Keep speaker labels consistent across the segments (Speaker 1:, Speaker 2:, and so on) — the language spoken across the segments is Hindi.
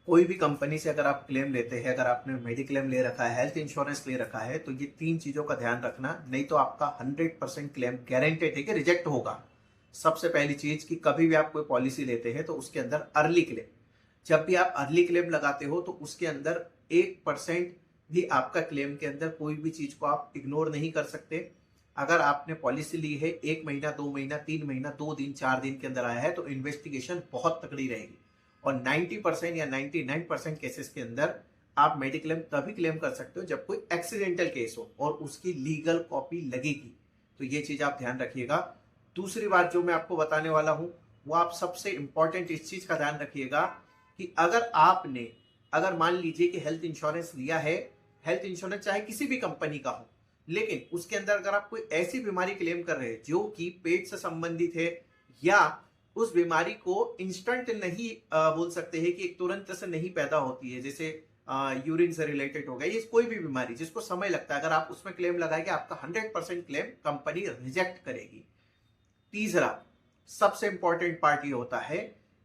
Speaker 1: कोई भी कंपनी से अगर आप क्लेम लेते हैं, अगर आपने मेडिक्लेम ले रखा है, हेल्थ इंश्योरेंस ले रखा है, तो ये 3 चीजों का ध्यान रखना, नहीं तो आपका 100% क्लेम गारंटेड है कि रिजेक्ट होगा। सबसे पहली चीज कि कभी भी आप कोई पॉलिसी लेते हैं तो उसके अंदर अर्ली क्लेम, जब भी आप अर्ली क्लेम लगाते हो तो उसके अंदर 1% भी आपका क्लेम के अंदर कोई भी चीज को आप इग्नोर नहीं कर सकते। अगर आपने पॉलिसी ली है 1 महीना, 2 महीना, 3 महीना, 2 दिन, 4 दिन के अंदर आया है तो इन्वेस्टिगेशन बहुत तगड़ी रहेगी। और 90% या 99% केसेस के अंदर आप मेडिक्लेम तभी क्लेम कर सकते हो जब कोई एक्सीडेंटल केस हो और उसकी लीगल कॉपी लगेगी। तो ये चीज आप ध्यान रखिएगा। दूसरी बात जो मैं आपको बताने वाला हूं, वो आप सबसे इंपॉर्टेंट इस चीज का ध्यान रखिएगा कि अगर मान लीजिए कि हेल्थ इंश्योरेंस लिया है, हेल्थ इंश्योरेंस चाहे किसी भी कंपनी का हो, लेकिन उसके अंदर अगर आप कोई ऐसी बीमारी क्लेम कर रहे हैं जो कि पेट से संबंधित है, या उस बीमारी को इंस्टेंट नहीं बोल सकते हैं कि एक तुरंत से नहीं पैदा होती है, जैसे यूरिन से रिलेटेड हो गया, ये कोई भी बीमारी जिसको समय लगता है, अगर आप उसमें क्लेम लगाएंगे आपका 100% क्लेम कंपनी रिजेक्ट करेगी। तीसरा सबसे इंपॉर्टेंट पार्ट ये होता है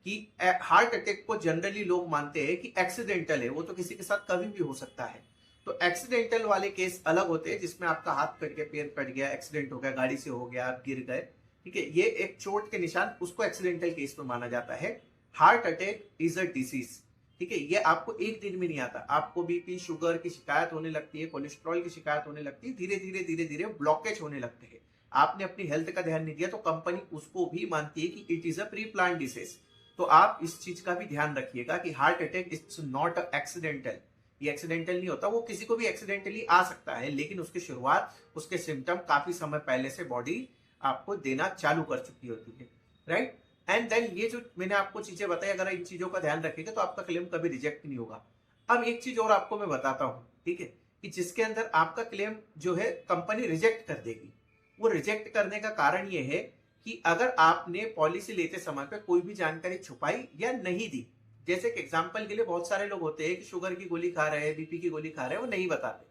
Speaker 1: कि हार्ट अटैक को जनरली लोग मानते हैं कि एक्सीडेंटल है, वो तो किसी के साथ कभी भी हो सकता है। तो एक्सीडेंटल वाले केस अलग होते हैं जिसमें आपका हाथ कट गया, पैर कट गया, एक्सीडेंट हो गया, गाड़ी से हो गया, आप गिर गए, ठीक है, ये एक चोट के निशान, उसको एक्सीडेंटल केस में माना जाता है। Heart attack is a disease, ठीक है, ये आपको एक दिन में नहीं आता। आपको बीपी शुगर की शिकायत होने लगती है, कोलेस्ट्रॉल की शिकायत होने लगती है, धीरे धीरे ब्लॉकेज होने लगते हैं। आपने अपनी हेल्थ का ध्यान नहीं दिया तो कंपनी उसको भी मानती है कि it is a pre plan disease. तो आप इस चीज का भी ध्यान रखिएगा कि heart attack it's not accidental, ये एक्सीडेंटल नहीं होता। वो किसी को भी एक्सीडेंटली आ सकता है, लेकिन उसकी शुरुआत, उसके सिम्टम काफी समय पहले से बॉडी आपको देना चालू कर चुकी होती है, राइट। एंड देन ये जो मैंने आपको चीजें बताई, अगर इन चीजों का ध्यान रखेंगे तो आपका क्लेम कभी रिजेक्ट नहीं होगा। अब एक चीज और आपको मैं बताता हूं, ठीक है, कि जिसके अंदर आपका क्लेम जो है कंपनी रिजेक्ट कर देगी। वो रिजेक्ट करने का कारण ये है कि अगर आपने पॉलिसी लेते समय पे कोई भी जानकारी छुपाई या नहीं दी, जैसे कि एग्जांपल के लिए बहुत सारे लोग होते हैं कि शुगर की गोली खा रहे हैं, बीपी की गोली खा रहे हैं, वो नहीं बताते।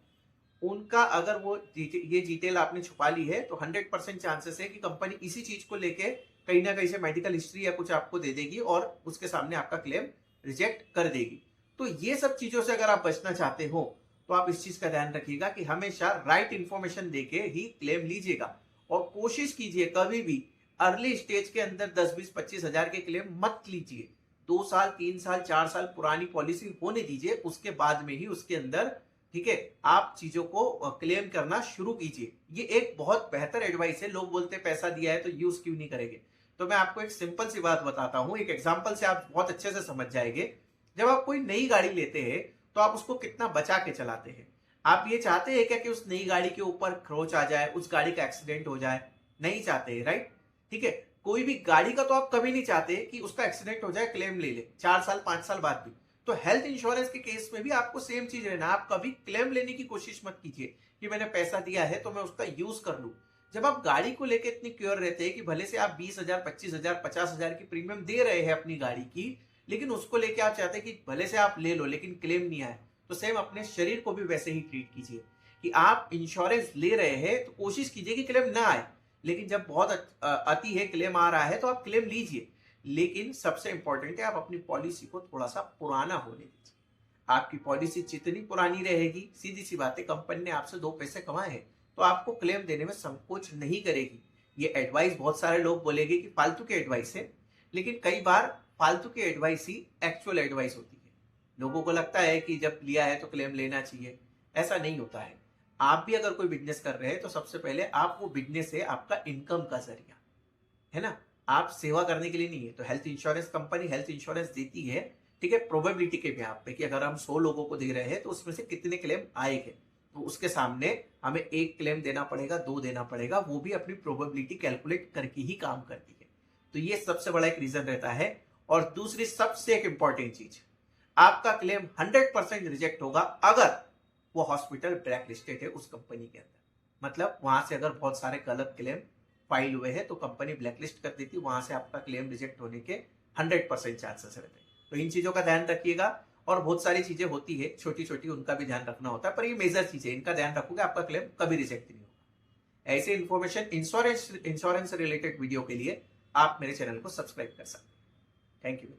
Speaker 1: उनका अगर वो ये डिटेल आपने छुपा ली है तो 100% चांसेस है कि कंपनी इसी चीज को लेके कहीं ना कहीं से मेडिकल हिस्ट्री या कुछ आपको दे देगी और उसके सामने आपका क्लेम रिजेक्ट कर देगी। तो ये सब चीजों से अगर आप बचना चाहते हो तो आप इस चीज का ध्यान रखिएगा कि हमेशा राइट इंफॉर्मेशन देके ही क्लेम लीजिएगा। और कोशिश कीजिए कभी भी अर्ली स्टेज के अंदर 10-20-25 हजार के क्लेम मत लीजिए। 2 साल, 3 साल, 4 साल पुरानी पॉलिसी होने दीजिए, उसके बाद में ही उसके अंदर, ठीक है, आप चीजों को क्लेम करना शुरू कीजिए। ये एक बहुत बेहतर एडवाइस है। लोग बोलते हैं पैसा दिया है तो यूज क्यों नहीं करेंगे। तो मैं आपको एक सिंपल सी बात बताता हूं, एक एग्जांपल से आप बहुत अच्छे से समझ जाएंगे। जब आप कोई नई गाड़ी लेते हैं तो आप उसको कितना बचा के चलाते हैं। आप ये चाहते हैं क्या कि उस नई गाड़ी के ऊपर खरोच आ जाए, उस गाड़ी का एक्सीडेंट हो जाए? नहीं चाहते, राइट, ठीक है। कोई भी गाड़ी का तो आप कभी नहीं चाहते कि उसका एक्सीडेंट हो जाए, क्लेम ले ले 4 साल 5 साल बाद भी। तो हेल्थ इंश्योरेंस के केस में भी आपको सेम चीज रहना। आप कभी क्लेम लेने की कोशिश मत कीजिए कि मैंने पैसा दिया है तो मैं उसका यूज कर लूं। जब आप गाड़ी को लेकर इतनी क्योर रहते हैं कि भले से आप 20 हजार, 25 हजार, 50 हजार की प्रीमियम दे रहे हैं अपनी गाड़ी की, लेकिन उसको लेके आप चाहते हैं कि भले से आप ले लो लेकिन क्लेम नहीं आए, तो सेम अपने शरीर को भी वैसे ही ट्रीट कीजिए कि आप इंश्योरेंस ले रहे हैं तो कोशिश कीजिए कि क्लेम ना आए। लेकिन जब बहुत अति है, क्लेम आ रहा है, तो आप क्लेम लीजिए। लेकिन सबसे इंपॉर्टेंट है आप अपनी पॉलिसी को थोड़ा सा पुराना होने दीजिए। आपकी पॉलिसी जितनी पुरानी रहेगी, सीधी सी बात है, कंपनी ने आपसे 2 पैसे कमाए हैं तो आपको क्लेम देने में संकोच नहीं करेगी। ये एडवाइस बहुत सारे लोग बोलेंगे कि फालतू की एडवाइस है, लेकिन कई बार फालतू की एडवाइस ही एक्चुअल एडवाइस होती है। लोगों को लगता है कि जब लिया है तो क्लेम लेना चाहिए, ऐसा नहीं होता है। आप भी अगर कोई बिजनेस कर रहे हैं तो सबसे पहले आप वो बिजनेस है आपका इनकम का जरिया, है ना, आप सेवा करने के लिए नहीं है। तो health insurance company health insurance देती है, ठीक है, प्रोबेबिलिटी के यहाँ पे कि अगर हम 100 लोगों को दे रहे हैं तो उसमें से कितने क्लेम आएंगे। तो उसके सामने हमें 1 क्लेम देना पड़ेगा, 2 देना पड़ेगा, वो भी अपनी प्रोबेबिलिटी कैलकुलेट करके ही काम करती है। तो ये सबसे बड़ा एक रीजन रहता है। और दूसरी सबसे एक इंपॉर्टेंट चीज, आपका क्लेम 100% रिजेक्ट होगा अगर वो हॉस्पिटल ब्लैक लिस्टेड है उस कंपनी के अंदर। मतलब वहां से अगर बहुत सारे गलत क्लेम फाइल हुए हैं तो कंपनी ब्लैकलिस्ट कर देती, वहां से आपका क्लेम रिजेक्ट होने के 100% चांसेस रहते हैं। तो इन चीजों का ध्यान रखिएगा। और बहुत सारी चीजें होती है छोटी छोटी, उनका भी ध्यान रखना होता है, पर ये मेजर चीजें, इनका ध्यान रखोगे आपका क्लेम कभी रिजेक्ट नहीं होगा। ऐसे इंफॉर्मेशन इंश्योरेंस रिलेटेड वीडियो के लिए आप मेरे चैनल को सब्सक्राइब कर सकते हैं। Thank you.